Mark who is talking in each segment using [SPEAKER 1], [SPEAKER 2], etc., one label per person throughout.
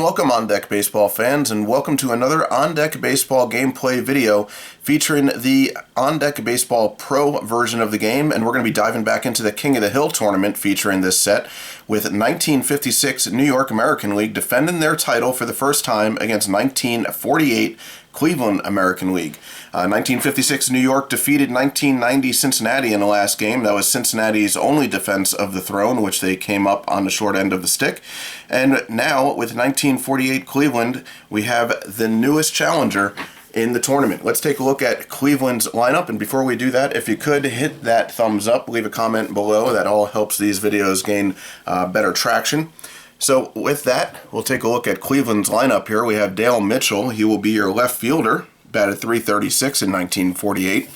[SPEAKER 1] welcome On Deck Baseball fans, and welcome to another On Deck Baseball gameplay video featuring the On Deck Baseball Pro version of the game, and we're going to be diving back into the King of the Hill tournament featuring this set with 1956 New York American League defending their title for the first time against 1948 Cleveland American League. 1956 New York defeated 1990 Cincinnati in the last game. That was Cincinnati's only defense of the throne, which they came up on the short end of the stick. And now, with 1948 Cleveland, we have the newest challenger in the tournament. Let's take a look at Cleveland's lineup, and before we do that, if you could hit that thumbs up, leave a comment below. That all helps these videos gain better traction. So with that, we'll take a look at Cleveland's lineup here. We have Dale Mitchell. He will be your left fielder, batted .336 in 1948.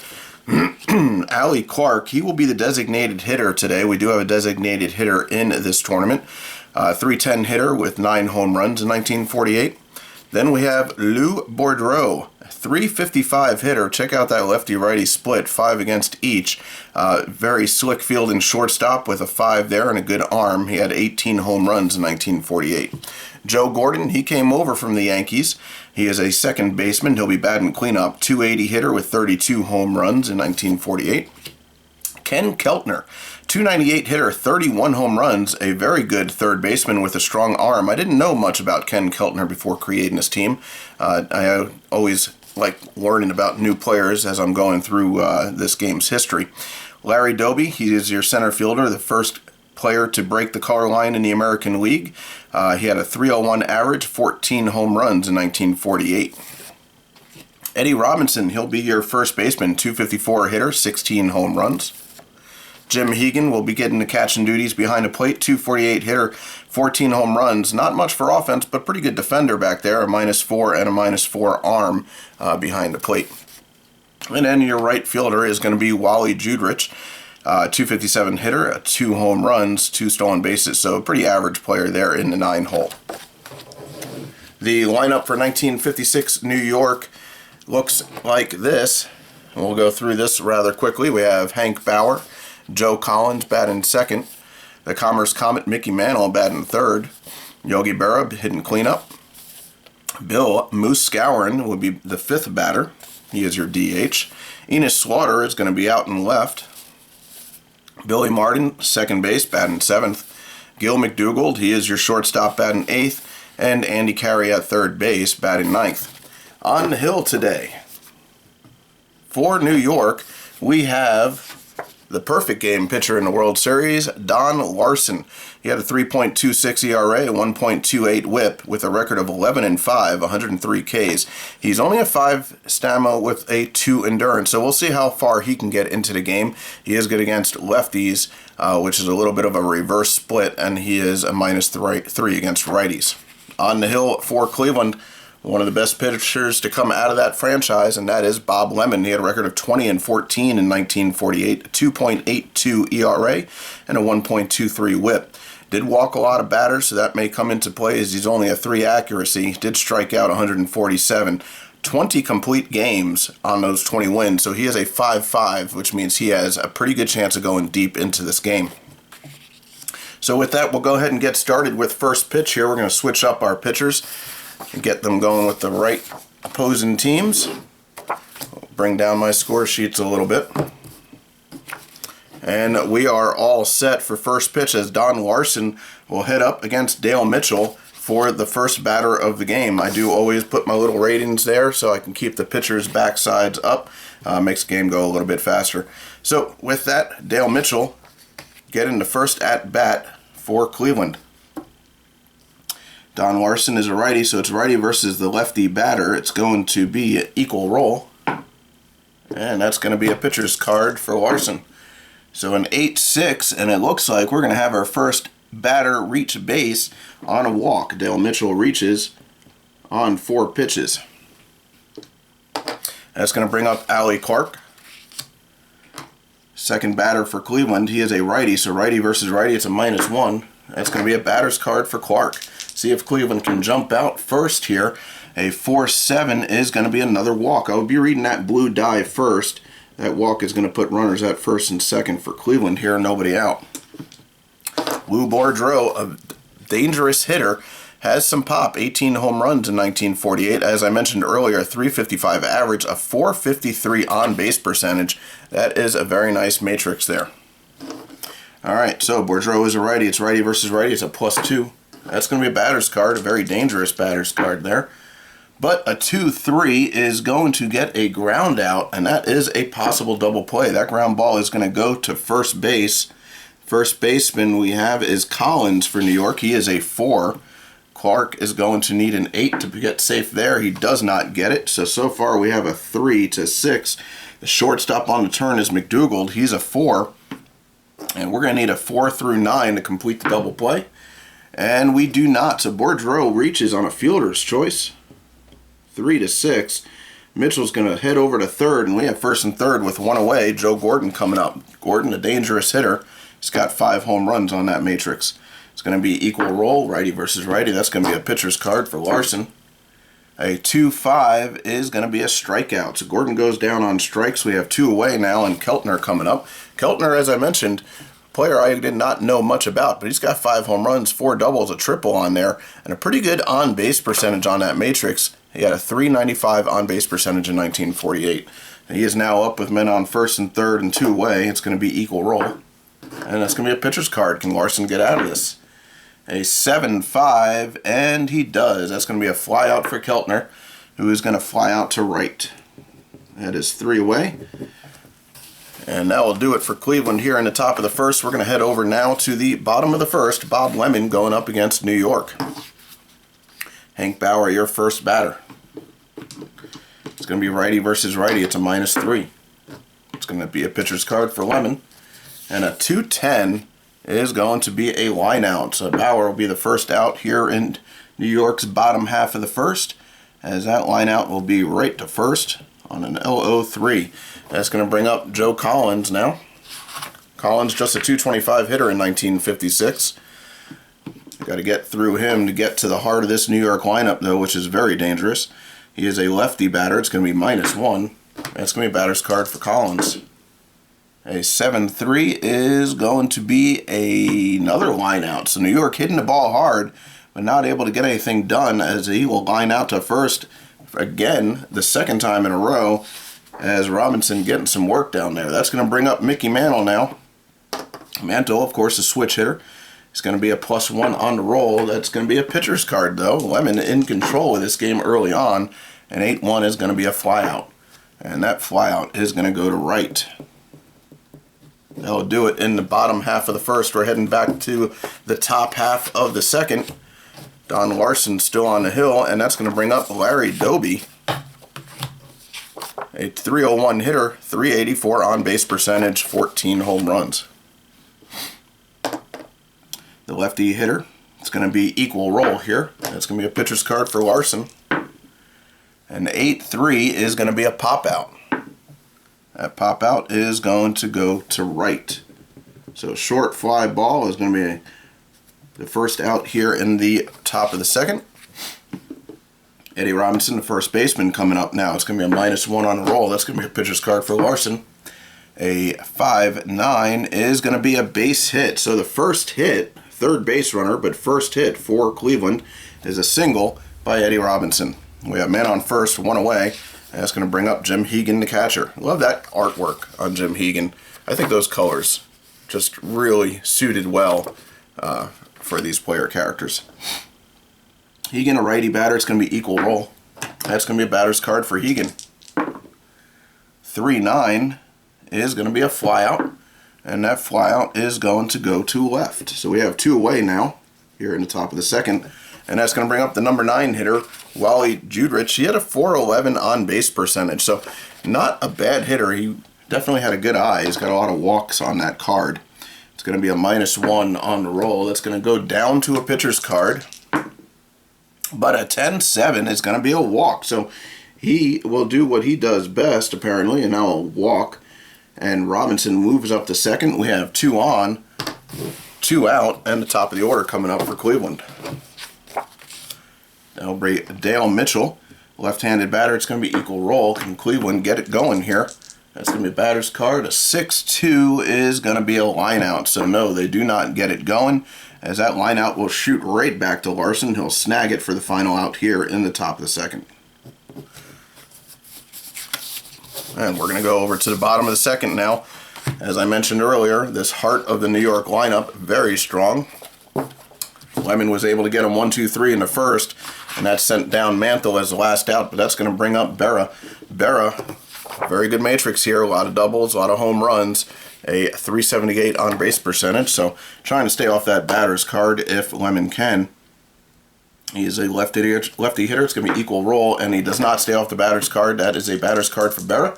[SPEAKER 1] Allie Clark, he will be the designated hitter today. We do have a designated hitter in this tournament. .310 hitter with 9 home runs in 1948. Then we have Lou Boudreau, .355 hitter. Check out that lefty-righty split, 5 against each. Very slick fielding shortstop with a 5 there and a good arm. He had 18 home runs in 1948. Joe Gordon, he came over from the Yankees. He is a second baseman. He'll be batting cleanup. .280 hitter with 32 home runs in 1948. Ken Keltner, .298 hitter, 31 home runs, a very good third baseman with a strong arm. I didn't know much about Ken Keltner before creating this team. I always like learning about new players as I'm going through this game's history. Larry Doby, he is your center fielder, the first player to break the color line in the American League. He had a .301 average, 14 home runs in 1948. Eddie Robinson, he'll be your first baseman, .254 hitter, 16 home runs. Jim Hegan will be getting the catching duties behind the plate, .248 hitter, 14 home runs. Not much for offense, but pretty good defender back there, a -4 and a -4 arm behind the plate. And then your right fielder is going to be Wally Judrich, .257 hitter, 2 home runs, 2 stolen bases, so a pretty average player there in the 9-hole. The lineup for 1956 New York looks like this. We'll go through this rather quickly. We have Hank Bauer, Joe Collins batting second, the Commerce Comet Mickey Mantle batting third, Yogi Berra hitting cleanup, Bill Moose Skowron will be the fifth batter. He is your DH. Enos Slaughter is going to be out and left. Billy Martin, second base, batting seventh. Gil McDougald, he is your shortstop, batting eighth, and Andy Carey at third base, batting ninth. On the hill today, for New York, we have the perfect game pitcher in the World Series, Don Larson. He had a 3.26 ERA, 1.28 whip with a record of 11-5, 103 Ks. He's only a 5 stamina with a 2 endurance, so we'll see how far he can get into the game. He is good against lefties, which is a little bit of a reverse split, and he is a -3 against righties. On the hill for Cleveland, one of the best pitchers to come out of that franchise, and that is Bob Lemon. He had a record of 20-14 in 1948, a 2.82 ERA, and a 1.23 whip. Did walk a lot of batters, so that may come into play as he's only a 3 accuracy. Did strike out 147. 20 complete games on those 20 wins, so he is a 5.5, which means he has a pretty good chance of going deep into this game. So with that, we'll go ahead and get started with first pitch here. We're going to switch up our pitchers and get them going with the right opposing teams. I'll bring down my score sheets a little bit. And we are all set for first pitch as Don Larson will head up against Dale Mitchell for the first batter of the game. I do always put my little ratings there so I can keep the pitcher's backsides up. Makes the game go a little bit faster. So with that, Dale Mitchell getting the first at-bat for Cleveland. Don Larson is a righty, so it's righty versus the lefty batter. It's going to be an equal roll. And that's going to be a pitcher's card for Larson. So an 8-6, and it looks like we're going to have our first batter reach base on a walk. Dale Mitchell reaches on 4 pitches. That's going to bring up Allie Clark. Second batter for Cleveland. He is a righty, so righty versus righty, it's a -1. That's going to be a batter's card for Clark. See if Cleveland can jump out first here. A 4-7 is going to be another walk. I would be reading that blue die first. That walk is going to put runners at first and second for Cleveland here, nobody out. Lou Boudreau, a dangerous hitter, has some pop. 18 home runs in 1948. As I mentioned earlier, 355 average, a 453 on-base percentage. That is a very nice matrix there. All right, so Boudreau is a righty. It's righty versus righty. It's a +2. That's going to be a batter's card, a very dangerous batter's card there. But a 2-3 is going to get a ground out, and that is a possible double play. That ground ball is going to go to first base. First baseman we have is Collins for New York. He is a 4. Clark is going to need an 8 to get safe there. He does not get it. So far we have a 3-6. The shortstop on the turn is McDougald. He's a 4. And we're going to need a 4 through 9 to complete the double play. And we do not. So Boudreau reaches on a fielder's choice. 3-6. Mitchell's going to head over to third, and we have first and third with 1 away. Joe Gordon coming up. Gordon, a dangerous hitter. He's got 5 home runs on that matrix. It's going to be equal roll, righty versus righty. That's going to be a pitcher's card for Larson. A 2-5 is going to be a strikeout. So Gordon goes down on strikes. We have 2 away now, and Keltner coming up. Keltner, as I mentioned, player I did not know much about, but he's got 5 home runs, 4 doubles, a triple on there, and a pretty good on-base percentage on that matrix. He had a .395 on-base percentage in 1948. And he is now up with men on first and third and 2 away. It's going to be equal roll. And that's going to be a pitcher's card. Can Larson get out of this? A 7-5, and he does. That's going to be a fly out for Keltner, who is going to fly out to right. That is 3 away. And that will do it for Cleveland here in the top of the first. We're going to head over now to the bottom of the first. Bob Lemon going up against New York. Hank Bauer, your first batter. It's going to be righty versus righty. It's a -3. It's going to be a pitcher's card for Lemon. And a 2-10 is going to be a line out. So Bauer will be the first out here in New York's bottom half of the first, as that line out will be right to first on an LO3. That's going to bring up Joe Collins now. Collins just a .225 hitter in 1956. Got to get through him to get to the heart of this New York lineup, though, which is very dangerous. He is a lefty batter. It's going to be -1. That's going to be a batter's card for Collins. A 7-3 is going to be another line out. So New York hitting the ball hard, but not able to get anything done, as he will line out to first again, the second time in a row, as Robinson getting some work down there. That's going to bring up Mickey Mantle now. Mantle, of course, a switch hitter. It's going to be a +1 on the roll. That's going to be a pitcher's card, though. Lemon in control of this game early on. And 8-1 is going to be a flyout. And that flyout is going to go to right. That'll do it in the bottom half of the first. We're heading back to the top half of the second. Don Larson still on the hill, and that's going to bring up Larry Doby. A .301 hitter, .384 on-base percentage, 14 home runs. The lefty hitter, it's going to be equal roll here. That's going to be a pitcher's card for Larson. And 8-3 is going to be a pop-out. That pop-out is going to go to right. So short fly ball is going to be the first out here in the top of the second. Eddie Robinson, the first baseman, coming up now. It's going to be a -1 on the roll. That's going to be a pitcher's card for Larson. A 5-9 is going to be a base hit. So the first hit, third base runner, but first hit for Cleveland is a single by Eddie Robinson. We have man on first, 1 away. And that's going to bring up Jim Hegan, the catcher. Love that artwork on Jim Hegan. I think those colors just really suited well for these player characters. Hegan, a righty batter. It's going to be equal roll. That's going to be a batter's card for Hegan. 3-9 is going to be a flyout. And that flyout is going to go to left. So we have 2 away now here in the top of the second. And that's going to bring up the number 9 hitter, Wally Judrich. He had a .411 on-base percentage, so not a bad hitter. He definitely had a good eye. He's got a lot of walks on that card. It's going to be a -1 on the roll. That's going to go down to a pitcher's card. But a 10-7 is going to be a walk. So he will do what he does best, apparently, and now a walk. And Robinson moves up to second. We have 2 on, 2 out, and the top of the order coming up for Cleveland. That'll bring Dale Mitchell, left-handed batter. It's going to be equal roll. Can Cleveland get it going here That's going to be a batter's card. A 6-2 is going to be a line out. So no, they do not get it going, as that line out will shoot right back to Larson. He'll snag it for the final out here in the top of the second. And we're going to go over to the bottom of the second now. As I mentioned earlier, this heart of the New York lineup, very strong. Lemon was able to get him 1, 2, 3 in the first, and that sent down Mantle as the last out, but that's going to bring up Berra. Berra, very good matrix here, a lot of doubles, a lot of home runs, a 378 on base percentage, so trying to stay off that batter's card if Lemon can. He is a lefty hitter. It's going to be equal roll, and he does not stay off the batter's card. That is a batter's card for Berra.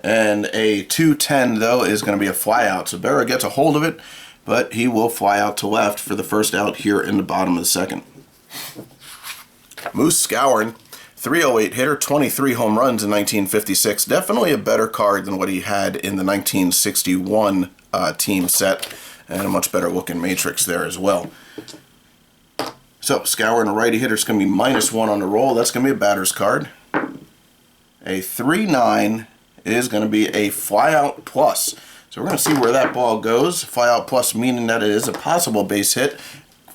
[SPEAKER 1] And a 2-10, though, is going to be a fly out. So Berra gets a hold of it, but he will fly out to left for the first out here in the bottom of the second. Moose Skowron, 308 hitter, 23 home runs in 1956. Definitely a better card than what he had in the 1961 team set, and a much better looking matrix there as well. So Skowron, a righty hitter, is going to be -1 on the roll. That's going to be a batter's card. A 3-9 is going to be a flyout plus. So we're going to see where that ball goes. Flyout plus meaning that it is a possible base hit.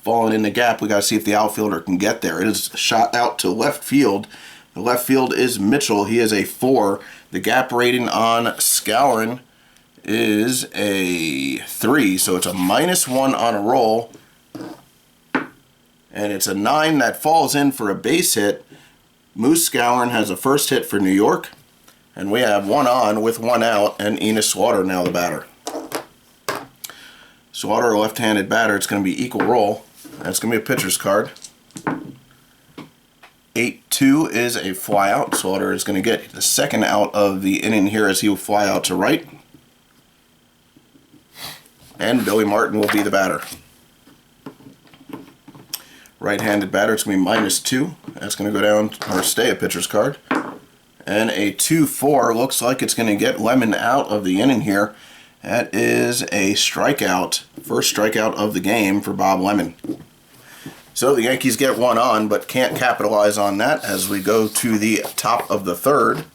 [SPEAKER 1] Falling in the gap, we got to see if the outfielder can get there. It is shot out to left field. The left field is Mitchell. He is a 4. The gap rating on Skowron is a 3. So it's a -1 on a roll. And it's a 9 that falls in for a base hit. Moose Skowron has a first hit for New York. And we have 1 on with 1 out, and Enos Slaughter now the batter. Slaughter, a left-handed batter. It's going to be equal roll. That's going to be a pitcher's card. 8-2 is a fly out. Slaughter is going to get the second out of the inning here as he will fly out to right. And Billy Martin will be the batter. Right-handed batter, it's going to be -2. That's going to go down, or stay a pitcher's card. And a 2-4 looks like it's going to get Lemon out of the inning here. That is a strikeout, first strikeout of the game for Bob Lemon. So the Yankees get 1 on, but can't capitalize on that as we go to the top of the third.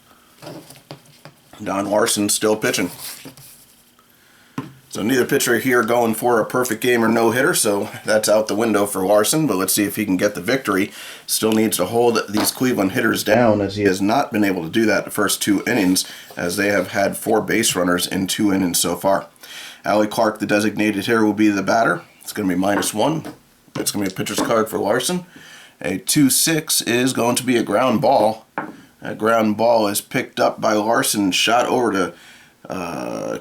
[SPEAKER 1] Don Larson still pitching. So neither pitcher here going for a perfect game or no-hitter, so that's out the window for Larson, but let's see if he can get the victory. Still needs to hold these Cleveland hitters down, as he has not been able to do that the first 2 innings, as they have had 4 base runners in 2 innings so far. Allie Clark, the designated hitter, will be the batter. It's going to be -1. That's going to be a pitcher's card for Larson. A 2-6 is going to be a ground ball. That ground ball is picked up by Larson and shot over to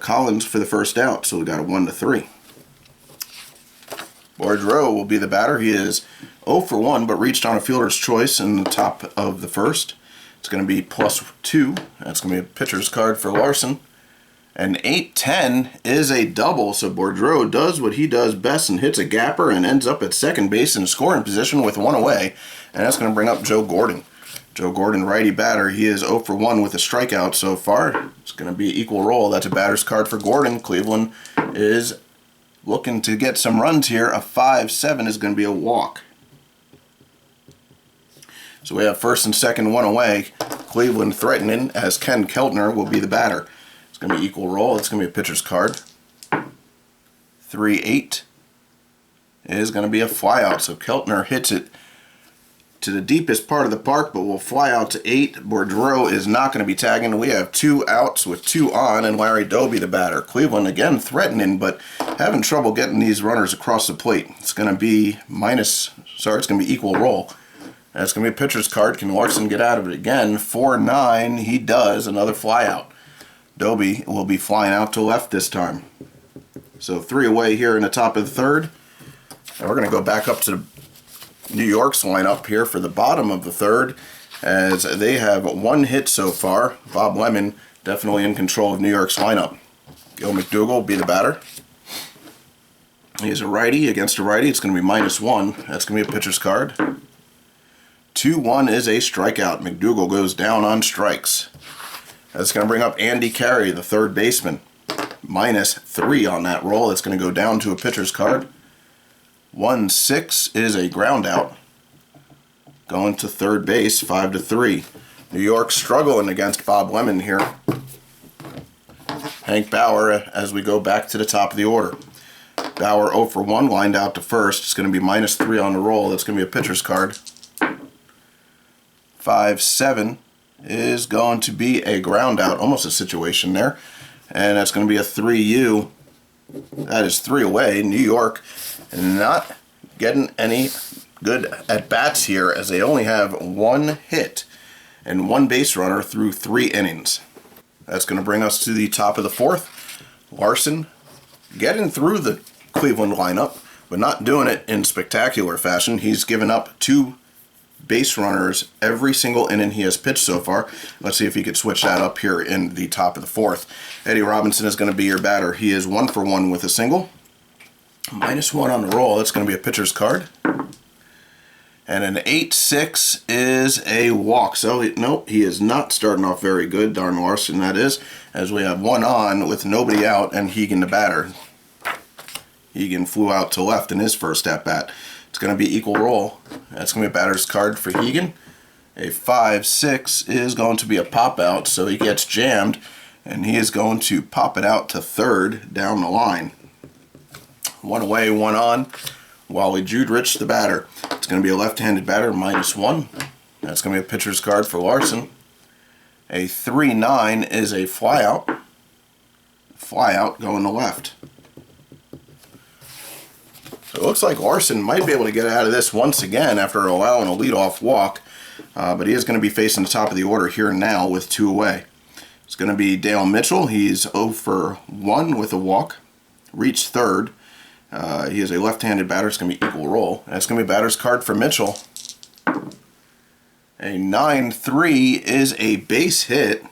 [SPEAKER 1] Collins for the first out, so we got a 1-3. Boudreau will be the batter. He is 0 for 1, but reached on a fielder's choice in the top of the first. It's going to be +2. That's going to be a pitcher's card for Larson. And 8-10 is a double, so Boudreau does what he does best and hits a gapper and ends up at second base in scoring position with 1 away. And that's going to bring up Joe Gordon. Joe Gordon, righty batter. He is 0 for 1 with a strikeout so far. It's going to be equal roll. That's a batter's card for Gordon. Cleveland is looking to get some runs here. A 5-7 is going to be a walk. So we have first and second, 1 away. Cleveland threatening, as Ken Keltner will be the batter. It's going to be equal roll. It's going to be a pitcher's card. 3-8 is going to be a flyout. So Keltner hits it to the deepest part of the park, but will fly out to 8. Boudreau is not going to be tagging. We have 2 outs with 2 on, and Larry Doby the batter. Cleveland again threatening, but having trouble getting these runners across the plate. It's going to be it's going to be equal roll. That's going to be a pitcher's card. Can Larson get out of it again? 4-9, he does. Another fly out. Doby will be flying out to left this time. So 3 away here in the top of the third. And we're going to go back up to New York's lineup here for the bottom of the third, as they have 1 hit so far. Bob Lemon definitely in control of New York's lineup. Gil McDougall will be the batter. He is a righty against a righty. It's going to be -1. That's going to be a pitcher's card. 2-1 is a strikeout. McDougall goes down on strikes. That's going to bring up Andy Carey, the third baseman. -3 on that roll. It's going to go down to a pitcher's card. 1-6 is a ground out. Going to third base, 5-3. New York struggling against Bob Lemon here. Hank Bauer as we go back to the top of the order. Bauer 0 for 1, lined out to first. It's going to be -3 on the roll. That's going to be a pitcher's card. 5-7 is going to be a ground out, almost a situation there. And that's going to be a 3U. That is 3 away. New York not getting any good at-bats here, as they only have 1 hit and 1 base runner through 3 innings. That's going to bring us to the top of the 4th. Larson getting through the Cleveland lineup, but not doing it in spectacular fashion. He's given up 2 base runners every single inning he has pitched so far. Let's see if he could switch that up here in the top of the 4th. Eddie Robinson is going to be your batter. He is 1 for 1 with a single. -1 on the roll. That's going to be a pitcher's card. And an 8-6 is a walk. So, nope, he is not starting off very good, Darn Larson, that is, as we have 1 on with nobody out and Hegan the batter. Hegan flew out to left in his first at-bat. It's going to be equal roll. That's going to be a batter's card for Hegan. A 5-6 is going to be a pop-out, so he gets jammed, and he is going to pop it out to third down the line. 1 away, 1 on. Wally Judrich, the batter. It's going to be a left-handed batter, -1. That's going to be a pitcher's card for Larson. A 3-9 is a flyout. Flyout going to left. So it looks like Larson might be able to get out of this once again after allowing a leadoff walk. But he is going to be facing the top of the order here now with 2 away. It's going to be Dale Mitchell. He's 0 for 1 with a walk. Reached third. He is a left-handed batter. It's going to be equal roll. That's going to be a batter's card for Mitchell. A 9-3 is a base hit.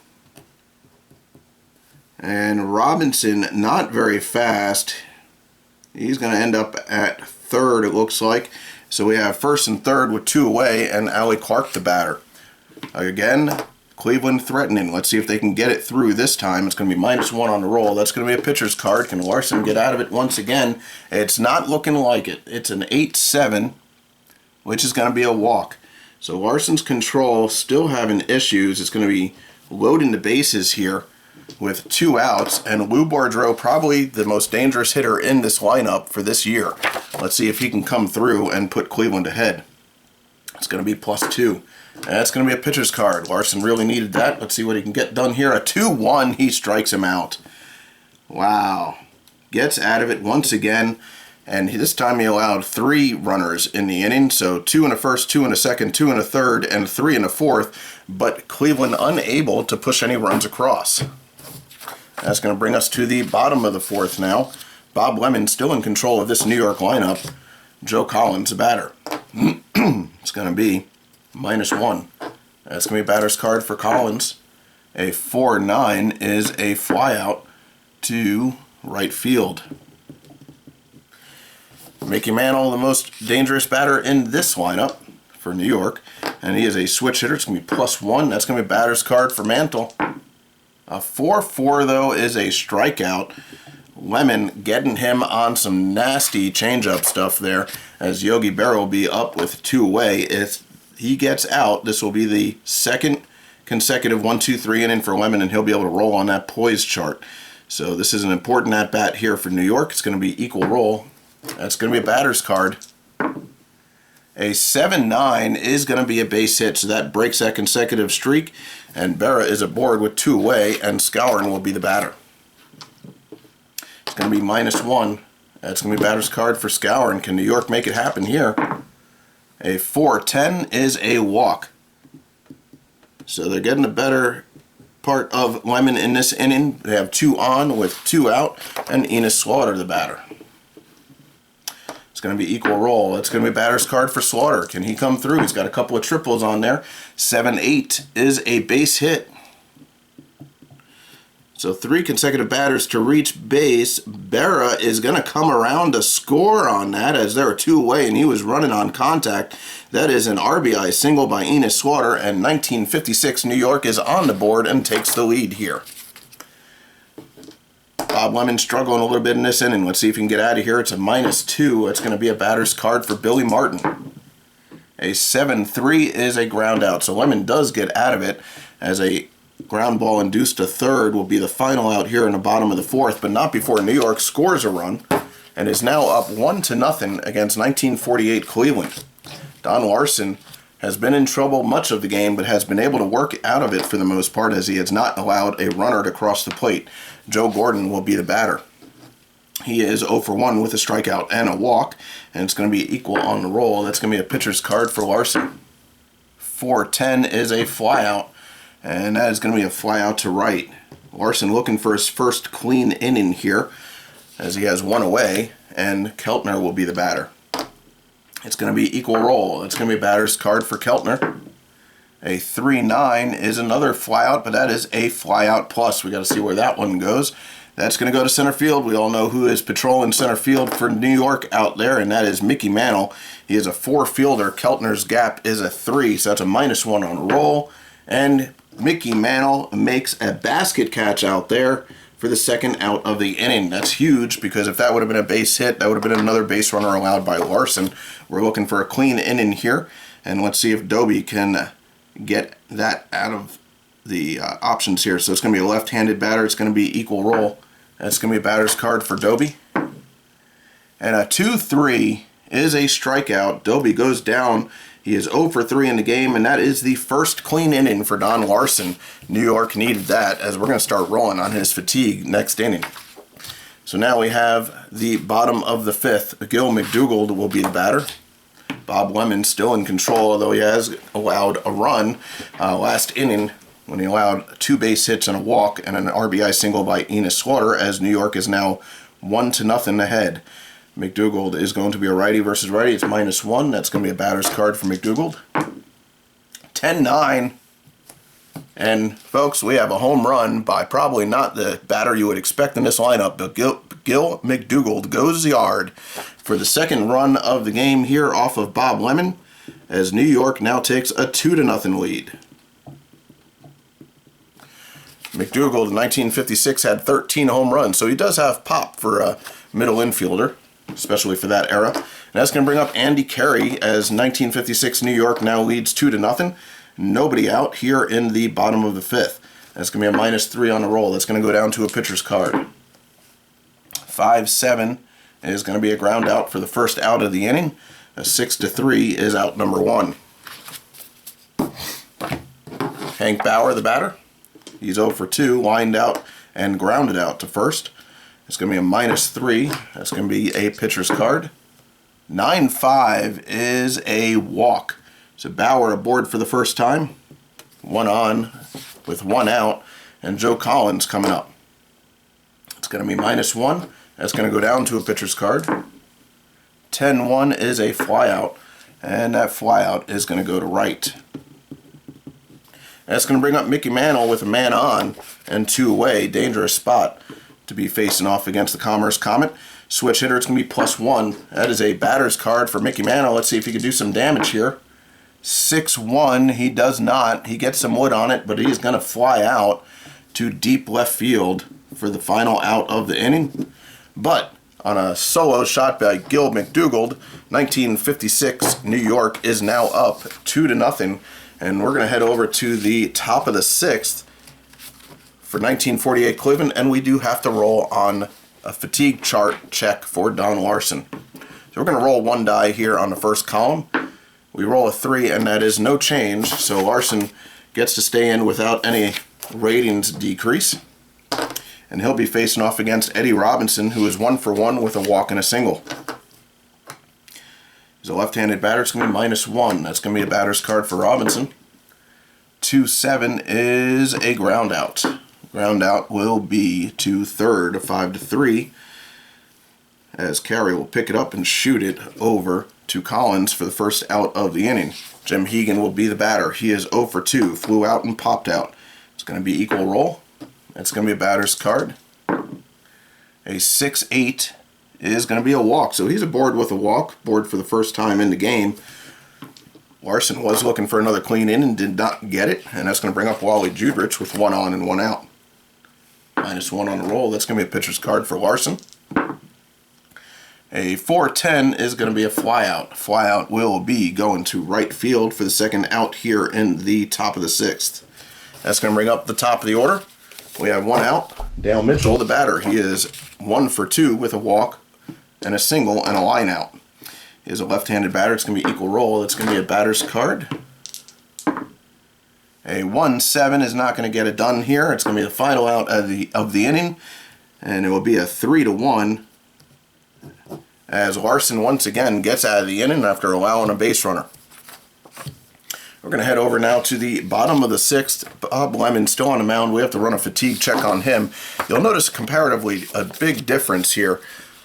[SPEAKER 1] And Robinson not very fast. He's going to end up at third, it looks like. So we have first and third with 2 away, and Allie Clark the batter. Again, Cleveland threatening. Let's see if they can get it through this time. It's going to be -1 on the roll. That's going to be a pitcher's card. Can Larson get out of it once again? It's not looking like it. It's an 8-7, which is going to be a walk. So Larson's control still having issues. It's going to be loading the bases here with 2 outs, and Lou Boudreau, probably the most dangerous hitter in this lineup for this year. Let's see if he can come through and put Cleveland ahead. It's going to be +2. That's going to be a pitcher's card. Larson really needed that. Let's see what he can get done here. A 2-1, he strikes him out. Wow. Gets out of it once again, and this time he allowed 3 runners in the inning, so 2 in the first, 2 in the second, 2 in the third, and 3 in the fourth, but Cleveland unable to push any runs across. That's going to bring us to the bottom of the 4th now. Bob Lemon still in control of this New York lineup. Joe Collins, the batter. It's going to be -1. That's going to be a batter's card for Collins. A 4-9 is a flyout to right field. Mickey Mantle, the most dangerous batter in this lineup for New York. And he is a switch hitter. It's going to be +1. That's going to be a batter's card for Mantle. A 4-4, though, is a strikeout. Lemon getting him on some nasty changeup stuff there, as Yogi Berra will be up with 2 away. If he gets out, this will be the 2nd consecutive 1-2-3 inning for Lemon, and he'll be able to roll on that poise chart. So this is an important at-bat here for New York. It's going to be equal roll. That's going to be a batter's card. A 7-9 is going to be a base hit, so that breaks that consecutive streak, and Berra is aboard with 2 away, and Skowron will be the batter. It's going to be -1. That's going to be batter's card for Skowron. Can New York make it happen here? A 4-10 is a walk. So they're getting the better part of Lemon in this inning. They have 2 on with 2 out, and Enos Slaughter the batter. It's going to be equal roll. It's going to be a batter's card for Slaughter. Can he come through? He's got a couple of triples on there. 7-8 is a base hit. So 3 consecutive batters to reach base. Berra is going to come around to score on that, as there are 2 away, and he was running on contact. That is an RBI single by Enos Slaughter, and 1956 New York is on the board and takes the lead here. Bob Lemon struggling a little bit in this inning. Let's see if he can get out of here. It's a -2. It's going to be a batter's card for Billy Martin. A 7-3 is a ground out. So Lemon does get out of it, as a ground ball induced to third will be the final out here in the bottom of the fourth, but not before New York scores a run and is now up 1-0 against 1948 Cleveland. Don Larson has been in trouble much of the game, but has been able to work out of it for the most part, as he has not allowed a runner to cross the plate. Joe Gordon will be the batter. He is 0 for 1 with a strikeout and a walk, and it's going to be equal on the roll. That's going to be a pitcher's card for Larson. 4-10 is a flyout, and that is going to be a flyout to right. Larson looking for his first clean inning here, as he has one away, and Keltner will be the batter. It's going to be equal roll. It's going to be a batter's card for Keltner. A 3-9 is another flyout, but that is a flyout plus. We got to see where that one goes. That's going to go to center field. We all know who is patrolling center field for New York out there, and that is Mickey Mantle. He is a 4 fielder. Keltner's gap is a 3, so that's a -1 on the roll. And Mickey Mantle makes a basket catch out there for the second out of the inning. That's huge, because if that would have been a base hit, that would have been another base runner allowed by Larson. We're looking for a clean inning here, and let's see if Doby can get that out of the options here. So it's going to be a left-handed batter. It's going to be equal roll. That's going to be a batter's card for Doby. And a 2-3 is a strikeout. Doby goes down. He is 0 for 3 in the game, and that is the first clean inning for Don Larson. New York needed that, as we're going to start rolling on his fatigue next inning. So now we have the bottom of the fifth. Gil McDougald will be the batter. Bob Lemon still in control, although he has allowed a run last inning when he allowed 2 base hits and a walk and an RBI single by Enos Slaughter, as New York is now 1-0 ahead. McDougald is going to be a righty versus righty. It's -1. That's going to be a batter's card for McDougald. 10-9. And, folks, we have a home run by probably not the batter you would expect in this lineup, but Gil McDougald goes yard for the second run of the game here off of Bob Lemon, as New York now takes a 2-0 lead. McDougald in 1956 had 13 home runs, so he does have pop for a middle infielder, especially for that era. And that's going to bring up Andy Carey, as 1956 New York now leads 2-0. Nobody out here in the bottom of the fifth. That's going to be a -3 on the roll. That's going to go down to a pitcher's card. 5-7 is going to be a ground out for the first out of the inning. A 6-3 is out number 1. Hank Bauer, the batter. He's 0 for 2, lined out and grounded out to first. It's going to be a -3. That's going to be a pitcher's card. 9-5 is a walk. So Bauer aboard for the first time. 1 on with 1 out. And Joe Collins coming up. It's going to be -1. That's going to go down to a pitcher's card. 10-1 is a flyout. And that flyout is going to go to right. That's going to bring up Mickey Mantle with a man on and 2 away. Dangerous spot to be facing off against the Commerce Comet. Switch hitter, it's going to be +1. That is a batter's card for Mickey Mantle. Let's see if he can do some damage here. 6-1, he does not. He gets some wood on it, but he's going to fly out to deep left field for the final out of the inning. But on a solo shot by Gil McDougald, 1956 New York is now up 2-0. And we're going to head over to the top of the 6th for 1948 Cleveland, and we do have to roll on a fatigue chart check for Don Larson. So we're going to roll 1 die here on the first column. We roll a 3, and that is no change, so Larson gets to stay in without any ratings decrease. And he'll be facing off against Eddie Robinson, who is 1 for 1 with a walk and a single. He's a left-handed batter. It's going to be -1. That's going to be a batter's card for Robinson. 2-7 is a ground out. Ground out will be to third, a 5-3, as Carey will pick it up and shoot it over to Collins for the first out of the inning. Jim Hegan will be the batter. He is 0 for 2, flew out and popped out. It's going to be equal roll. That's going to be a batter's card. A 6-8 is going to be a walk. So he's aboard with a walk, board for the first time in the game. Larson was looking for another clean in and did not get it, and that's going to bring up Wally Judrich with 1 on and 1 out. -1 on the roll. That's going to be a pitcher's card for Larson. A 4-10 is going to be a flyout. Flyout will be going to right field for the second out here in the top of the 6th. That's going to bring up the top of the order. We have one out. Dale Mitchell, the batter. He is 1 for 2 with a walk and a single and a line out. He is a left-handed batter. It's going to be equal roll. It's going to be a batter's card. A 1-7 is not going to get it done here. It's going to be the final out of the inning, and it will be a 3-1 as Larson once again gets out of the inning after allowing a base runner. We're going to head over now to the bottom of the 6th. Bob Lemon still on the mound. We have to run a fatigue check on him. You'll notice comparatively a big difference here.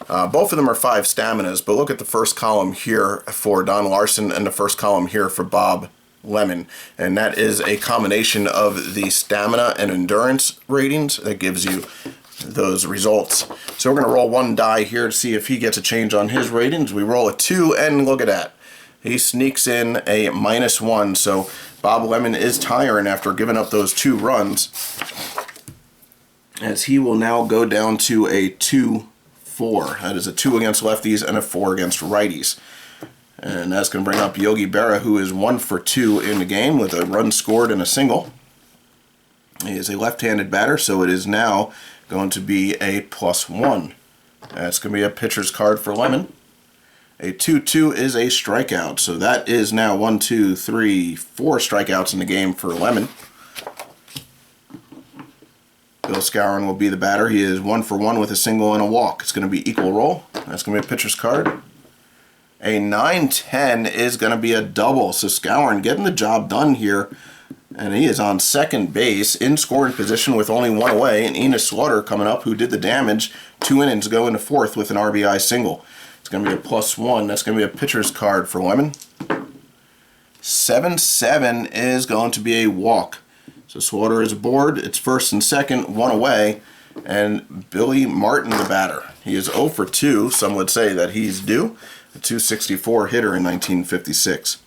[SPEAKER 1] Both of them are 5 staminas, but look at the first column here for Don Larson and the first column here for Bob Lemon, and that is a combination of the stamina and endurance ratings that gives you those results. So we're going to roll one die here to see if he gets a change on his ratings. We roll a 2, and look at that. He sneaks in a -1, so Bob Lemon is tiring after giving up those 2 runs, as he will now go down to a 2-4. That is a 2 against lefties and a 4 against righties. And that's going to bring up Yogi Berra, who is 1 for 2 in the game with a run scored and a single. He is a left-handed batter, so it is now going to be a +1. That's going to be a pitcher's card for Lemon. A 2-2 is a strikeout, so that is now 1, 2, 3, 4 strikeouts in the game for Lemon. Bill Skowron will be the batter. He is 1 for 1 with a single and a walk. It's going to be equal roll. That's going to be a pitcher's card. A 9-10 is going to be a double, so Skowron getting the job done here, and he is on second base in scoring position with only 1 away, and Enos Slaughter coming up, who did the damage 2 innings ago in the 4th with an RBI single. It's going to be a +1. That's going to be a pitcher's card for Lemon. 7-7 is going to be a walk. So Slaughter is aboard. It's first and second, 1 away, and Billy Martin the batter. He is 0 for 2. Some would say that he's due. A 264 hitter in 1956.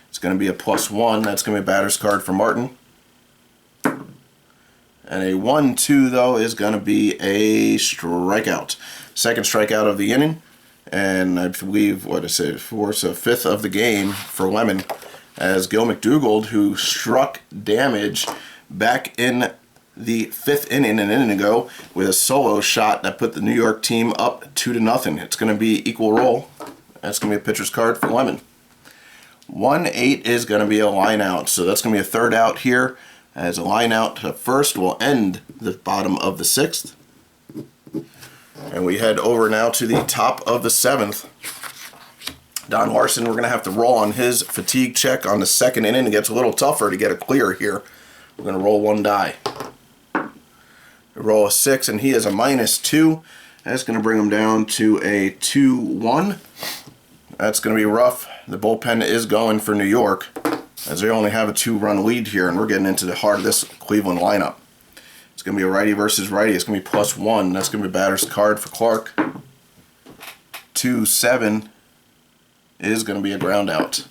[SPEAKER 1] It's going to be a +1. That's going to be a batter's card for Martin. And a 1-2, though, is going to be a strikeout. Second strikeout of the inning. And I believe, what is it, 4th, so 5th of the game for Lemon, as Gil McDougald, who struck damage back in the 5th inning an inning ago with a solo shot that put the New York team up 2-0. It's going to be equal roll. That's going to be a pitcher's card for Lemon. 1-8 is going to be a line out, so that's going to be a 3rd out here, as a line out to first will end the bottom of the 6th. And we head over now to the top of the 7th. Don Larson, we're going to have to roll on his fatigue check on the 2nd inning. It gets a little tougher to get a clear here. We're going to roll 1 die. We roll a 6, and he is a -2. That's going to bring him down to a 2-1. That's going to be rough. The bullpen is going for New York, as they only have a 2-run lead here, and we're getting into the heart of this Cleveland lineup. It's going to be a righty versus righty. It's going to be +1. That's going to be a batter's card for Clark. 2-7 is going to be a ground out.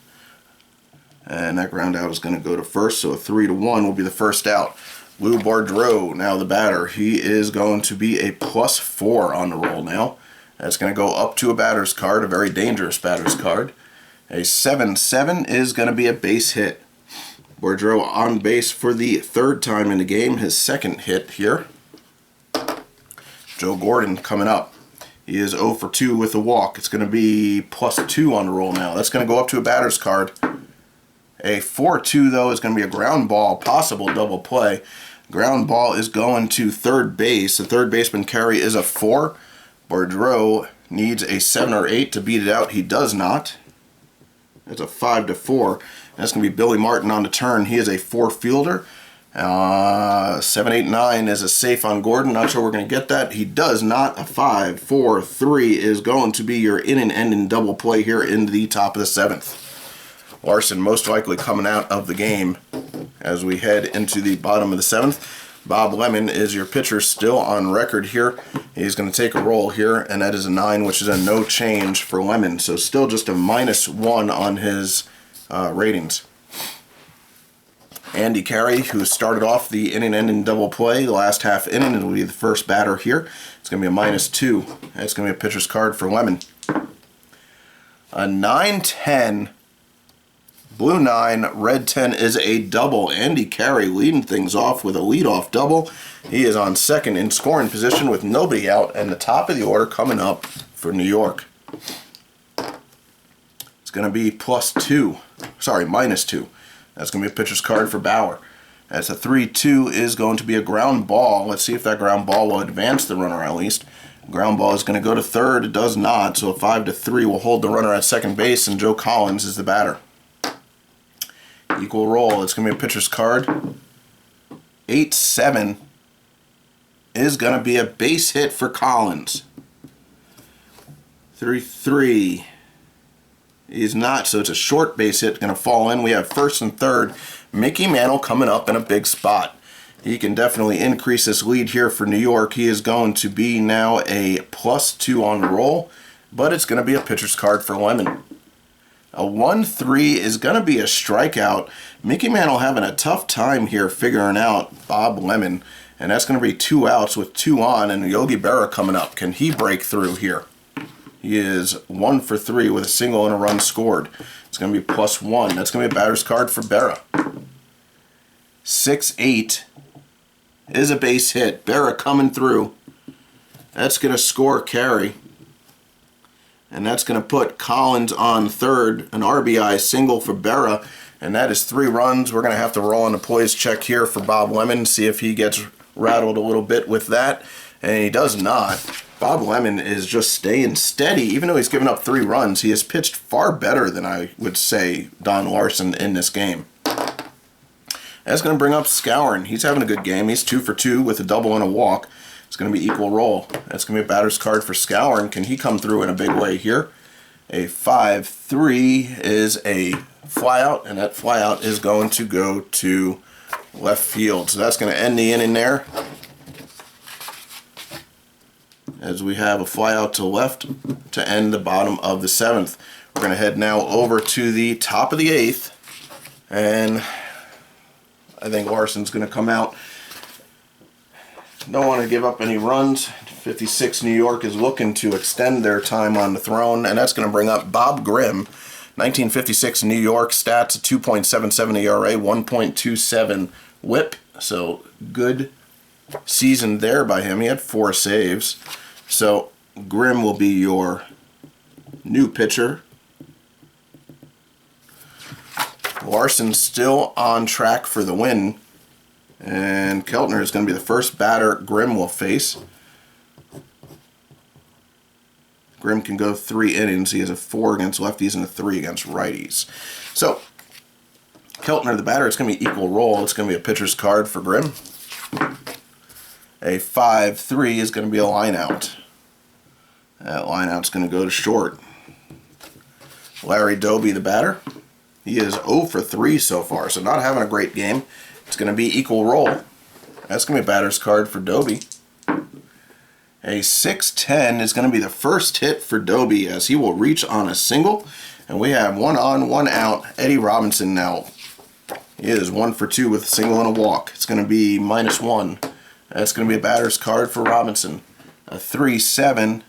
[SPEAKER 1] And that ground out is going to go to first, so a 3-1 will be the first out. Lou Boudreau, now the batter. He is going to be a +4 on the roll now. That's going to go up to a batter's card, a very dangerous batter's card. A 7-7 is going to be a base hit. Boudreau on base for the 3rd time in the game, his 2nd hit here. Joe Gordon coming up. He is 0 for 2 with a walk. It's going to be +2 on the roll now. That's going to go up to a batter's card. A 4-2, though, is going to be a ground ball, possible double play. Ground ball is going to 3rd base. The 3rd baseman carry is a 4. Boudreau needs a 7 or 8 to beat it out. He does not. It's a 5-4. That's going to be Billy Martin on the turn. He is a 4 fielder. 7, 8, 9 is a safe on Gordon. Not sure we're going to get that. He does not. A 5, 4, 3 is going to be your inning-ending double play here in the top of the 7th. Larson most likely coming out of the game as we head into the bottom of the 7th. Bob Lemon is your pitcher, still on record here. He's going to take a roll here, and that is a 9, which is a no change for Lemon. So still just a -1 on his ratings. Andy Carey, who started off the inning-ending double play, the last half inning, will be the first batter here. It's going to be a -2. That's going to be a pitcher's card for Lemon. A 9-10 Blue 9, red 10 is a double. Andy Carey leading things off with a leadoff double. He is on second in scoring position with nobody out, and the top of the order coming up for New York. It's going to be -2. That's going to be a pitcher's card for Bauer. That's a 3-2 is going to be a ground ball. Let's see if that ground ball will advance the runner at least. Ground ball is going to go to third. It does not, so a 5-3 will hold the runner at second base, and Joe Collins is the batter. Equal roll. It's going to be a pitcher's card. 8-7 is going to be a base hit for Collins. 3-3 is not, so it's a short base hit going to fall in. We have first and third. Mickey Mantle coming up in a big spot. He can definitely increase this lead here for New York. He is going to be now a +2 on the roll, but it's going to be a pitcher's card for Lemon. A 1-3 is going to be a strikeout. Mickey Mantle having a tough time here figuring out Bob Lemon, and that's going to be 2 outs with 2 on, and Yogi Berra coming up. Can he break through here? He is 1 for 3 with a single and a run scored. It's going to be +1. That's going to be a batter's card for Berra. 6-8 is a base hit. Berra coming through. That's going to score Carey. And that's going to put Collins on third. An RBI single for Berra. And that is 3 runs. We're going to have to roll on the poise check here for Bob Lemon. See if he gets rattled a little bit with that. And he does not. Bob Lemon is just staying steady. Even though he's given up 3 runs, he has pitched far better than I would say Don Larson in this game. That's going to bring up Skowron. He's having a good game. He's 2 for 2 with a double and a walk. It's going to be equal roll. That's going to be a batter's card for Skowron. Can he come through in a big way here? A 5-3 is a flyout, and that flyout is going to go to left field. So that's going to end the inning there, as we have a flyout to left to end the bottom of the 7th. We're going to head now over to the top of the 8th, and I think Larson's going to come out. Don't want to give up any runs. 56 New York is looking to extend their time on the throne, and that's going to bring up Bob Grimm. 1956 New York stats, a 2.77 ERA, 1.27 WHIP. So good season there by him. He had 4 saves. So Grimm will be your new pitcher. Larson still on track for the win, and Keltner is going to be the first batter Grimm will face. Grimm can go 3 innings. He has a 4 against lefties and a 3 against righties. So Keltner, the batter, it's going to be equal roll. It's going to be a pitcher's card for Grimm. A 5-3 is going to be a line out. That line out's going to go to short. Larry Doby, the batter. He is 0 for 3 so far, so not having a great game. It's going to be equal roll. That's going to be a batter's card for Doby. A 6-10 is going to be the first hit for Doby, as he will reach on a single. And we have 1 on, 1 out. Eddie Robinson now. He is 1 for 2 with a single and a walk. It's going to be -1. That's going to be a batter's card for Robinson. A 3-7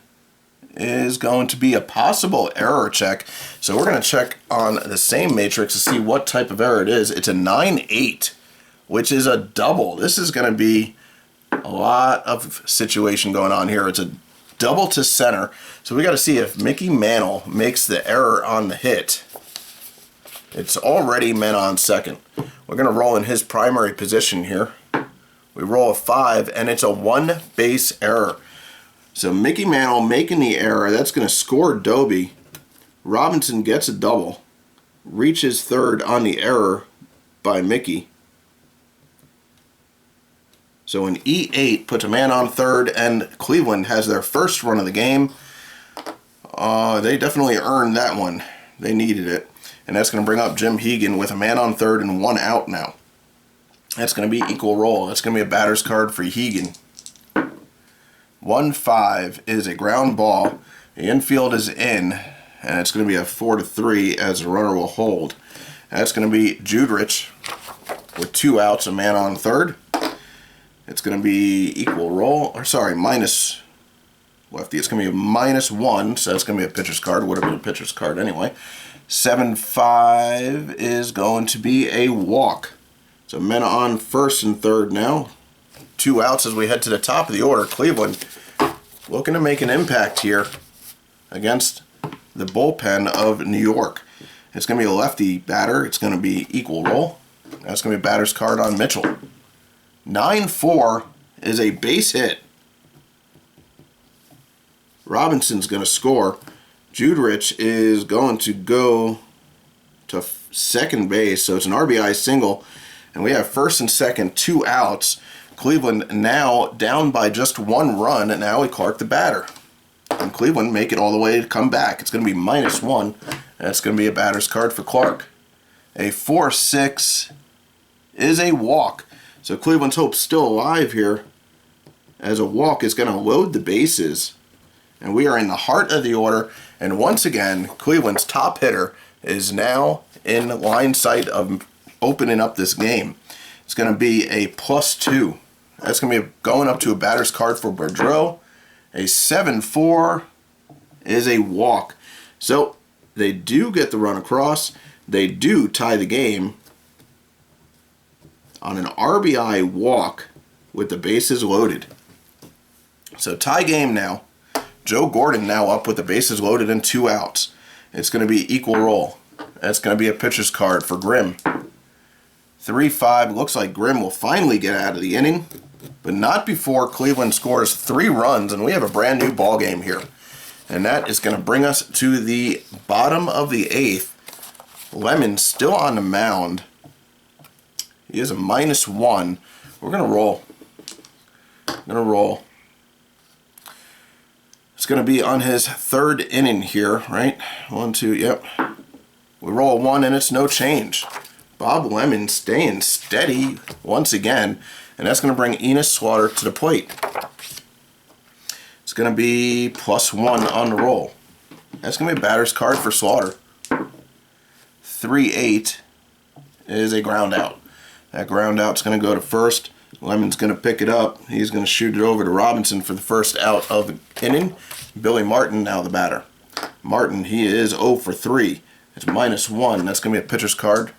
[SPEAKER 1] is going to be a possible error check. So we're going to check on the same matrix to see what type of error it is. It's a 9-8, which is a double. This is going to be a lot of situation going on here. It's a double to center. So we got to see if Mickey Mantle makes the error on the hit. It's already men on second. We're going to roll in his primary position here. We roll a 5, and it's a 1-base error. So Mickey Mantle making the error. That's going to score Doby. Robinson gets a double. Reaches third on the error by Mickey. So an E8 puts a man on third, and Cleveland has their first run of the game. They definitely earned that one. They needed it. And that's going to bring up Jim Hegan with a man on third and 1 out now. That's going to be equal roll. That's going to be a batter's card for Hegan. 1-5 is a ground ball. The infield is in, and it's going to be a 4-3 as the runner will hold. That's going to be Judrich with 2 outs, a man on third. It's going to be equal roll, or sorry, minus lefty. It's going to be a -1, so that's going to be a pitcher's card. Would have been a pitcher's card anyway. 7-5 is going to be a walk. So men on first and third now. 2 outs as we head to the top of the order. Cleveland looking to make an impact here against the bullpen of New York. It's going to be a lefty batter. It's going to be equal roll. That's going to be a batter's card on Mitchell. 9-4 is a base hit. Robinson's going to score. Judrich is going to go to second base, so it's an RBI single. And we have first and second, 2 outs. Cleveland now down by just 1 run, and Allie Clark the batter. And Cleveland make it all the way to come back. It's going to be -1. That's going to be a batter's card for Clark. A 4-6 is a walk. So Cleveland's hope's still alive here, as a walk is going to load the bases. And we are in the heart of the order. And once again, Cleveland's top hitter is now in line sight of opening up this game. It's going to be a +2. That's going to be going up to a batter's card for Boudreau. A 7-4 is a walk. So they do get the run across. They do tie the game on an RBI walk with the bases loaded. So tie game now. Joe Gordon now up with the bases loaded and 2 outs. It's going to be equal roll. That's going to be a pitcher's card for Grimm. 3-5. Looks like Grimm will finally get out of the inning, but not before Cleveland scores 3 runs, and we have a brand new ball game here. And that is going to bring us to the bottom of the 8th. Lemon still on the mound. He is a -1. We're going to roll. It's going to be on his 3rd inning here, right? 1, 2, yep. We roll 1 and it's no change. Bob Lemon staying steady once again, and that's going to bring Enos Slaughter to the plate. It's going to be +1 on the roll. That's going to be a batter's card for Slaughter. 3-8 is a ground out. That ground out's going to go to first. Lemon's going to pick it up. He's going to shoot it over to Robinson for the first out of the inning. Billy Martin now the batter. Martin, he is 0 for 3. It's -1. That's going to be a pitcher's card.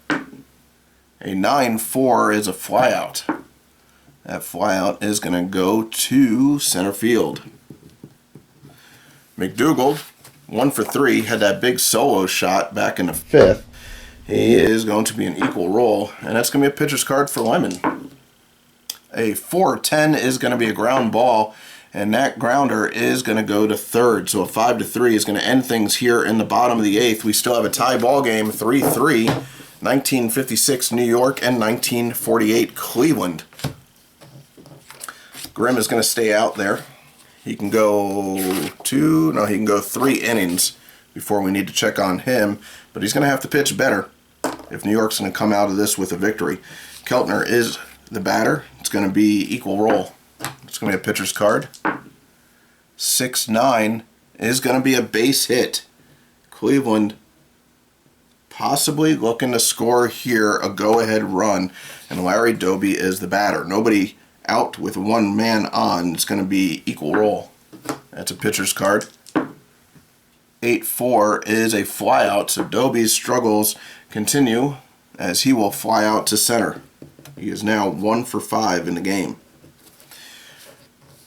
[SPEAKER 1] A 9-4 is a flyout. That flyout is going to go to center field. McDougald, 1 for 3, had that big solo shot back in the 5th. He is going to be an equal roll, and that's going to be a pitcher's card for Lemon. A 4-10 is going to be a ground ball, and that grounder is going to go to third. So a 5-3 is going to end things here in the bottom of the 8th. We still have a tie ball game, 3-3, 1956 New York and 1948 Cleveland. Grimm is going to stay out there. He can go he can go 3 innings before we need to check on him, but he's going to have to pitch better if New York's going to come out of this with a victory. Keltner is the batter. It's going to be equal roll. It's going to be a pitcher's card. 6-9 is going to be a base hit. Cleveland possibly looking to score here a go-ahead run, and Larry Doby is the batter. Nobody out with 1 man on. It's going to be equal roll. That's a pitcher's card. 8-4 is a flyout, so Doby's struggles continue as he will fly out to center. He is now 1 for 5 in the game.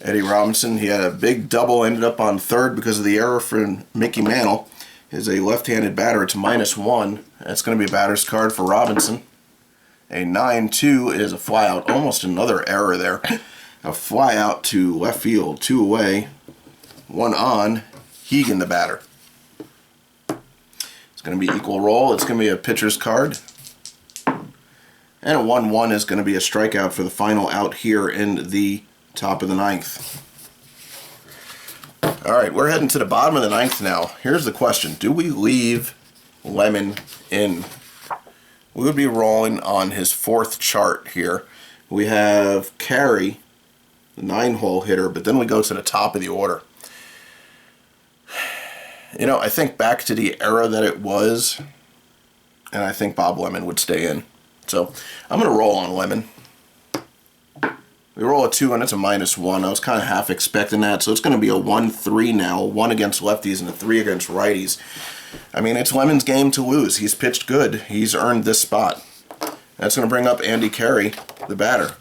[SPEAKER 1] Eddie Robinson, he had a big double, ended up on third because of the error from Mickey Mantle. Is a left-handed batter. It's -1. That's going to be a batter's card for Robinson. A 9-2 is a flyout. Almost another error there. A flyout to left field. 2 away. 1 on. Hegan the batter. It's going to be equal roll. It's going to be a pitcher's card. And a 1-1 is going to be a strikeout for the final out here in the top of the 9th. All right, we're heading to the bottom of the 9th now. Here's the question. Do we leave Lemon in? We would be rolling on his 4th chart here. We have Carey, the 9-hole hitter, but then we go to the top of the order. You know, I think back to the era that it was, and I think Bob Lemon would stay in. So I'm going to roll on Lemon. We roll a 2 and it's a -1. I was kind of half expecting that. So it's going to be a 1-3 now. 1 against lefties and a 3 against righties. I mean, it's Lemon's game to lose. He's pitched good. He's earned this spot. That's going to bring up Andy Carey, the batter.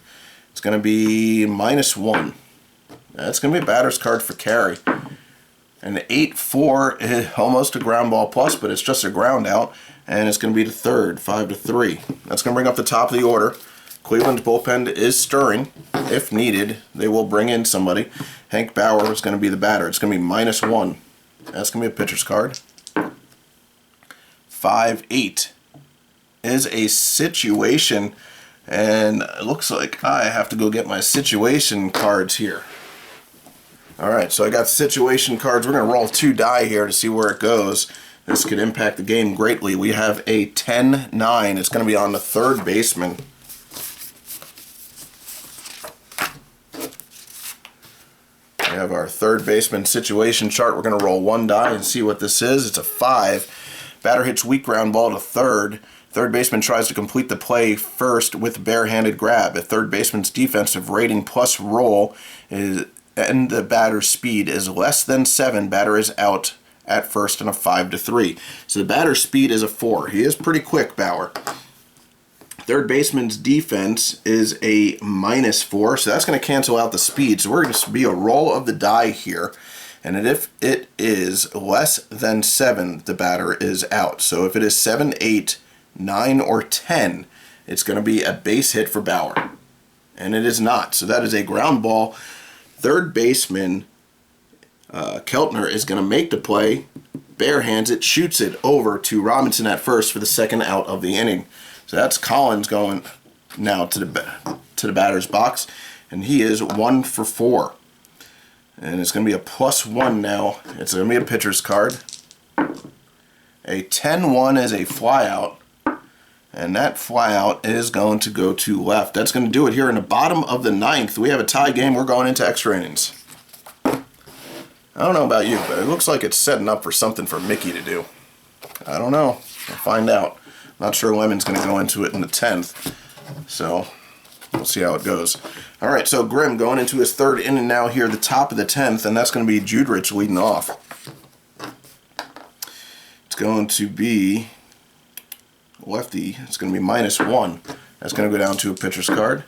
[SPEAKER 1] It's going to be -1. That's going to be a batter's card for Carey. An 8-4, almost a ground ball plus, but it's just a ground out. And it's going to be to third, 5-3. That's going to bring up the top of the order. Cleveland's bullpen is stirring. If needed, they will bring in somebody. Hank Bauer is going to be the batter. It's going to be -1. That's going to be a pitcher's card. 5-8 is a situation, and it looks like I have to go get my situation cards here. Alright, so I got situation cards. We're going to roll 2 die here to see where it goes. This could impact the game greatly. We have a 10-9. It's going to be on the third baseman. We have our third baseman situation chart. We're going to roll 1 die and see what this is. It's a 5. Batter hits weak ground ball to third. Third baseman tries to complete the play first with barehanded grab. If third baseman's defensive rating plus roll is and the batter's speed is less than 7, batter is out at first in a 5-3. So the batter's speed is a 4. He is pretty quick, Bauer. Third baseman's defense is a -4, so that's going to cancel out the speed. So we're going to be a roll of the die here. And if it is less than 7, the batter is out. So if it is 7, 8, 9, or 10, it's going to be a base hit for Bauer. And it is not. So that is a ground ball. Third baseman Keltner is going to make the play, barehands it, shoots it over to Robinson at first for the second out of the inning. So that's Collins going now to the batter's box, and he is 1 for 4. And it's going to be a +1 now. It's going to be a pitcher's card. A 10-1 is a flyout, and that flyout is going to go to left. That's going to do it here in the bottom of the 9th. We have a tie game. We're going into extra innings. I don't know about you, but it looks like it's setting up for something for Mickey to do. I don't know. We'll find out. Not sure Lemon's going to go into it in the 10th. So we'll see how it goes. All right, so Grimm going into his third inning now here, the top of the 10th, and that's going to be Judrich leading off. It's going to be lefty. It's going to be -1. That's going to go down to a pitcher's card.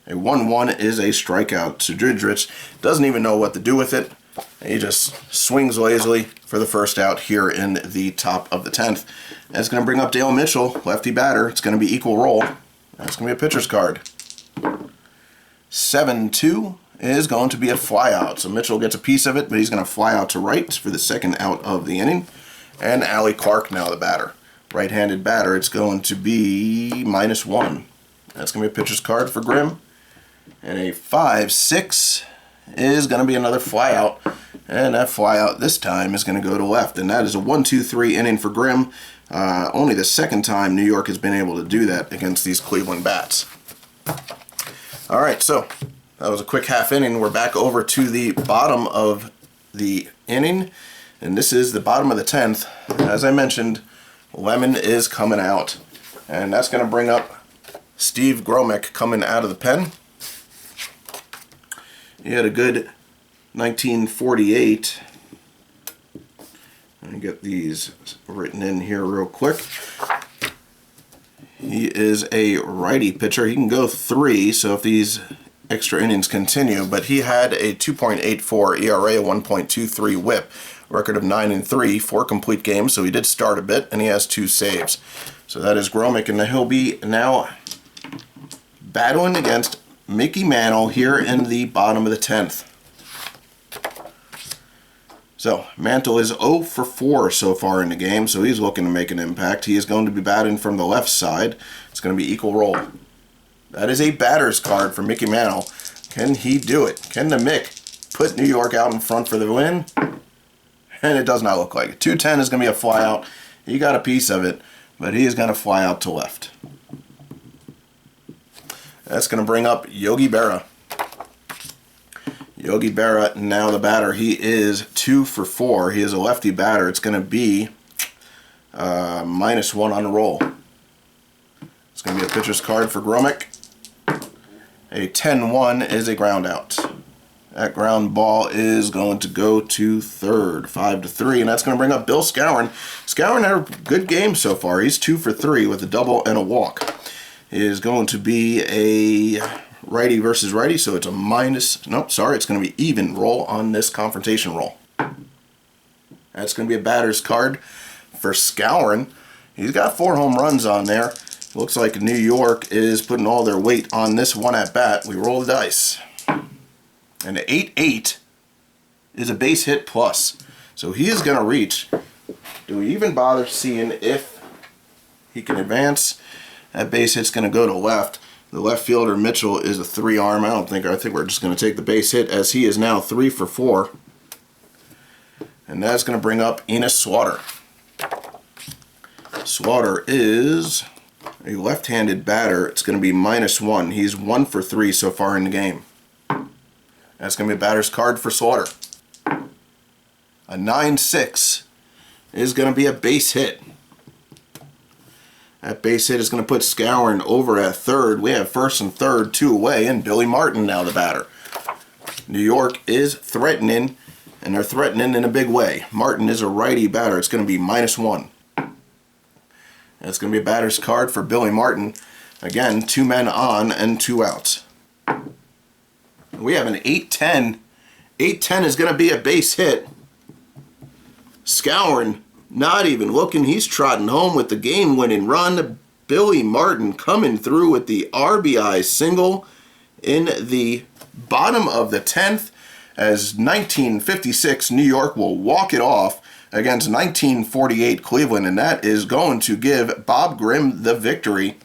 [SPEAKER 1] A 1-1 is a strikeout. So Judrich doesn't even know what to do with it. He just swings lazily for the first out here in the top of the 10th. That's going to bring up Dale Mitchell, lefty batter. It's going to be equal roll. That's going to be a pitcher's card. 7-2 is going to be a flyout. So Mitchell gets a piece of it, but he's going to fly out to right for the second out of the inning. And Allie Clark now the batter. Right-handed batter. It's going to be -1. That's going to be a pitcher's card for Grimm. And a 5-6 is going to be another flyout, and that flyout this time is going to go to left, and that is a 1-2-3 inning for Grimm. Only the second time New York has been able to do that against these Cleveland bats. All right, so that was a quick half inning. We're back over to the bottom of the inning, and this is the bottom of the 10th. As I mentioned, Lemon is coming out, and that's going to bring up Steve Gromick coming out of the pen. He had a good 1948. Let me get these written in here real quick. He is a righty pitcher. He can go 3, so if these extra innings continue, but he had a 2.84 ERA, a 1.23 whip, record of 9-3, 4 complete games, so he did start a bit, and he has 2 saves. So that is Gromick, and he'll be now battling against Mickey Mantle here in the bottom of the 10th. So Mantle is 0 for 4 so far in the game, so he's looking to make an impact. He is going to be batting from the left side. It's going to be equal roll. That is a batter's card for Mickey Mantle. Can he do it? Can the Mick put New York out in front for the win? And it does not look like it. 210 is going to be a flyout. He got a piece of it, but he is going to fly out to left. That's going to bring up Yogi Berra. Yogi Berra, now the batter. He is 2 for 4. He is a lefty batter. It's going to be -1 on the roll. It's going to be a pitcher's card for Gromick. A 10-1 is a ground out. That ground ball is going to go to third, 5-3, and that's going to bring up Bill Skowron. Skowron had a good game so far. He's 2 for 3 with a double and a walk. It is going to be a righty versus righty, so it's a minus, nope, sorry, it's going to be even roll on this confrontation roll. That's going to be a batter's card for Skowron. He's got 4 home runs on there. Looks like New York is putting all their weight on this one at bat. We roll the dice. And the 8-8 is a base hit plus. So he is going to reach. Do we even bother seeing if he can advance? That base hit's going to go to left. The left fielder, Mitchell, is a 3-arm. I think we're just going to take the base hit as he is now 3 for 4. And that's going to bring up Enos Slaughter. Slaughter is a left-handed batter. It's going to be -1. He's 1 for 3 so far in the game. That's going to be a batter's card for Slaughter. A 9-6 is going to be a base hit. That base hit is going to put Skowron over at third. We have first and third, 2 away, and Billy Martin now the batter. New York is threatening, and they're threatening in a big way. Martin is a righty batter. It's going to be -1. That's going to be a batter's card for Billy Martin. Again, 2 men on and 2 outs. We have an 8-10. 8-10 is going to be a base hit. Skowron not even looking. He's trotting home with the game-winning run. Billy Martin coming through with the RBI single in the bottom of the 10th as 1956 New York will walk it off against 1948 Cleveland, and that is going to give Bob Grimm the victory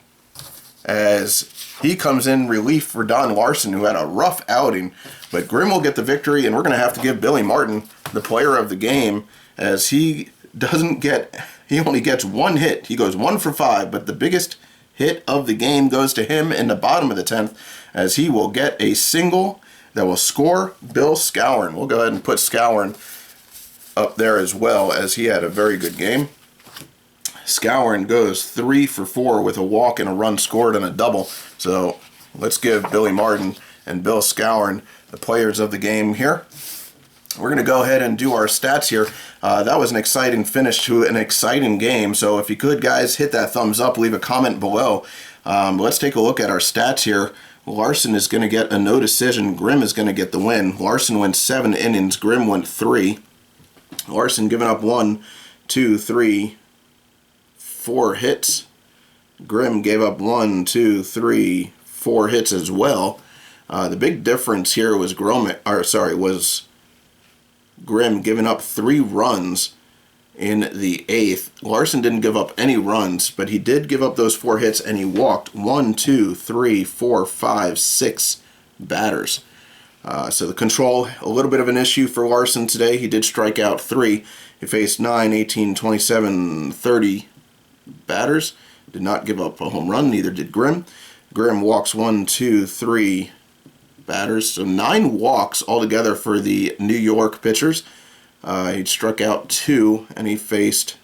[SPEAKER 1] as he comes in relief for Don Larson, who had a rough outing. But Grimm will get the victory, and we're going to have to give Billy Martin the player of the game as he only gets 1 hit. He goes 1 for 5, but the biggest hit of the game goes to him in the bottom of the 10th as he will get a single that will score Bill Skowron. We'll go ahead and put Skowron up there as well as he had a very good game. Skowron goes 3 for 4 with a walk and a run scored and a double. So let's give Billy Martin and Bill Skowron the players of the game here. We're going to go ahead and do our stats here. That was an exciting finish to an exciting game. So if you could, guys, hit that thumbs up, leave a comment below. Let's take a look at our stats here. Larson is going to get a no decision. Grimm is going to get the win. Larson went 7 innings. Grimm went 3. Larson giving up 1, 2, 3, 4 hits. Grimm gave up 1, 2, 3, 4 hits as well. The big difference here was Grimm giving up 3 runs in the 8th. Larson didn't give up any runs, but he did give up those 4 hits, and he walked 1, 2, 3, 4, 5, 6 batters. So the control, a little bit of an issue for Larson today. He did strike out 3. He faced 9, 18, 27, 30 batters. Did not give up a home run, neither did Grimm. Grimm walks 1, 2, 3 batters. So 9 walks altogether for the New York pitchers. He struck out 2, and he faced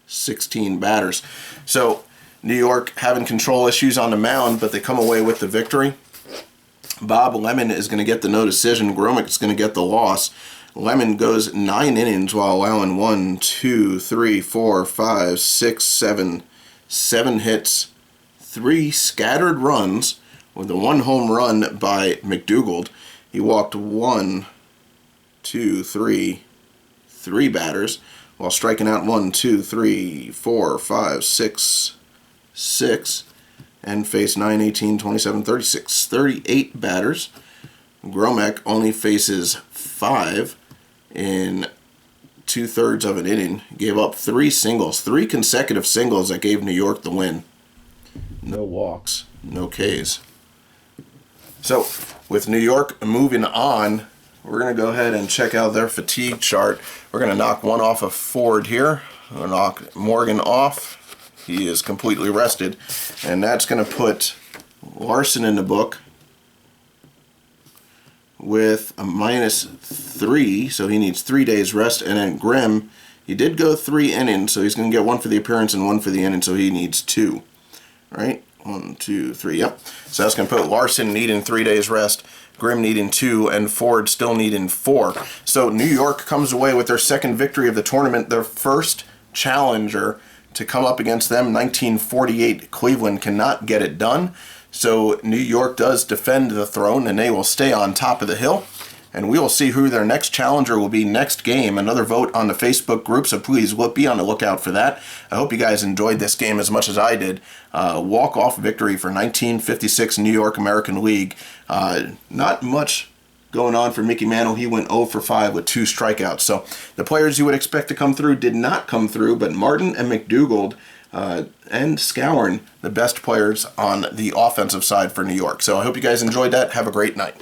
[SPEAKER 1] 16 batters. So New York having control issues on the mound, but they come away with the victory. Bob Lemon is going to get the no decision. Gromick is going to get the loss. Lemon goes 9 innings while allowing 1, 2, 3, 4, 5, 6, 7 hits, 3 scattered runs with a 1 home run by McDougald. He walked 1, 2, 3 batters while striking out 1, 2, 3, 4, 5, 6 and faced 9, 18, 27, 36, 38 batters. Gromek only faces 5 in 2/3 of an inning. Gave up 3 singles, 3 consecutive singles that gave New York the win. No walks, no Ks. So with New York moving on, we're going to go ahead and check out their fatigue chart. We're going to knock one off of Ford here. We'll knock Morgan off. He is completely rested. And that's going to put Larson in the book with a -3, so he needs 3 days rest. And then Grimm, he did go 3 innings, so he's going to get 1 for the appearance and 1 for the inning, so he needs 2. Right? 1, 2, 3, yep. So that's going to put Larson needing 3 days rest, Grimm needing 2, and Ford still needing 4. So New York comes away with their second victory of the tournament, their first challenger to come up against them. 1948 Cleveland cannot get it done. So New York does defend the throne, and they will stay on top of the hill. And we will see who their next challenger will be next game. Another vote on the Facebook group, so please be on the lookout for that. I hope you guys enjoyed this game as much as I did. Walk-off victory for 1956 New York American League. Not much going on for Mickey Mantle. He went 0 for 5 with 2 strikeouts. So the players you would expect to come through did not come through, but Martin and McDougald and Skowron, the best players on the offensive side for New York. So I hope you guys enjoyed that. Have a great night.